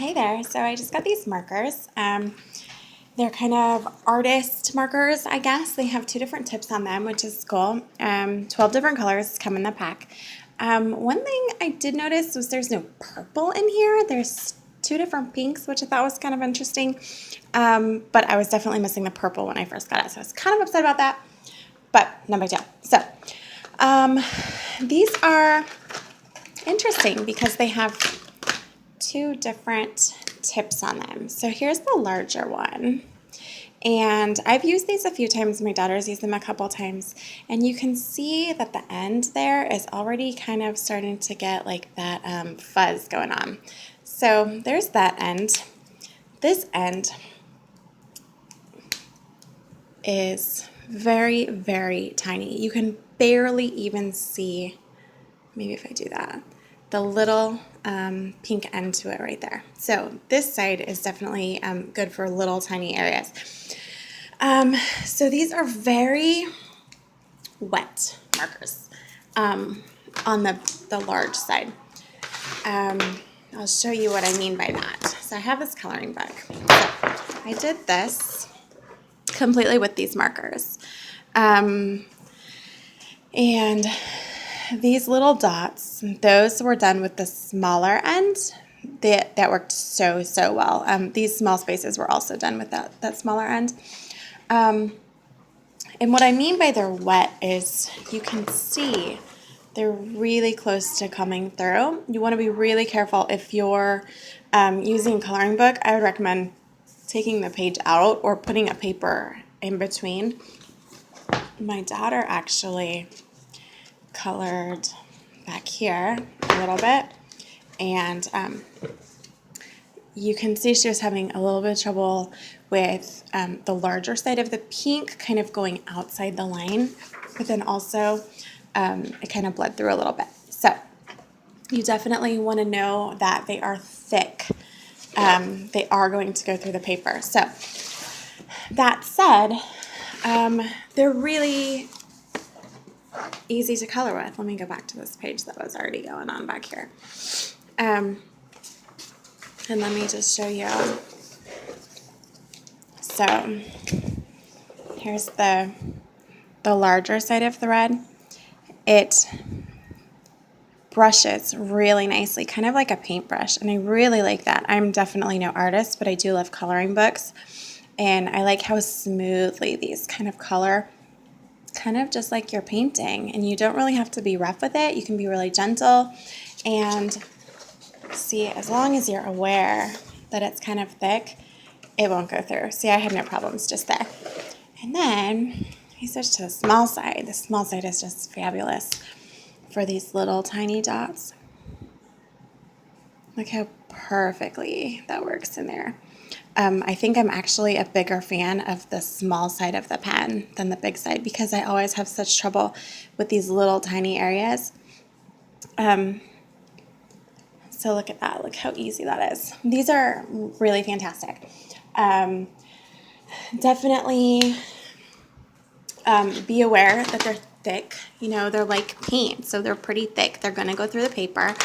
Hey there, so I just got these markers. They're kind of artist markers, I guess. They have two different tips on them, which is cool. 12 different colors come in the pack. One thing I did notice was there's no purple in here. There's two different pinks, which I thought was kind of interesting. But I was definitely missing the purple when I first got it, so I was kind of upset about that, but no big deal. So these are interesting because they have two different tips on them. So here's the larger one. And I've used these a few times. My daughter's used them a couple times. And you can see that the end there is already kind of starting to get like that fuzz going on. So there's that end. This end is very, very tiny. You can barely even see, maybe if I do that, the little pink end to it right there. So this side is definitely good for little tiny areas. So these are very wet markers on the large side. I'll show you what I mean by that. So I have this coloring book. So I did this completely with these markers. And these little dots, those were done with the smaller end. That worked so well. These small spaces were also done with that smaller end. And what I mean by they're wet is you can see they're really close to coming through. You want to be really careful if you're using a coloring book. I would recommend taking the page out or putting a paper in between. My daughter actually colored back here a little bit, and you can see she was having a little bit of trouble with the larger side of the pink kind of going outside the line, but then also it kind of bled through a little bit. So you definitely want to know that they are thick. They are going to go through the paper. So that said, they're really easy to color with. Let me go back to this page that was already going on back here. And let me just show you. So here's the larger side of the red. It brushes really nicely, kind of like a paintbrush, and I really like that. I'm definitely no artist, but I do love coloring books, and I like how smoothly these kind of color, kind of just like you're painting, and you don't really have to be rough with it. You can be really gentle, and see, as long as you're aware that it's kind of thick, it won't go through. See, I had no problems just there. And then I switched to the small side. The small side is just fabulous for these little tiny dots. Look how perfectly that works in there. I think I'm actually a bigger fan of the small side of the pen than the big side because I always have such trouble with these little tiny areas. So look at that. Look how easy that is. These are really fantastic. Definitely be aware that they're thick. You know, they're like paint, so they're pretty thick. They're going to go through the paper.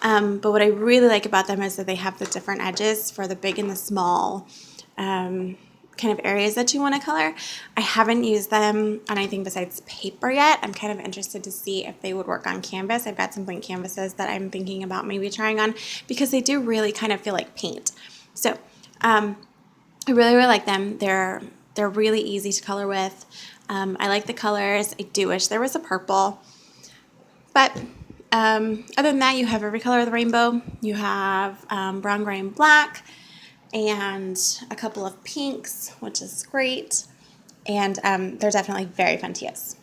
But what I really like about them is that they have the different edges for the big and the small kind of areas that you want to color. I haven't used them on anything besides paper yet. I'm kind of interested to see if they would work on canvas. I've got some blank canvases that I'm thinking about maybe trying on because they do really kind of feel like paint. So I really like them. They're really easy to color with. I like the colors. I do wish there was a purple. But other than that, you have every color of the rainbow. You have brown, gray, and black, and a couple of pinks, which is great. And they're definitely very fun to use.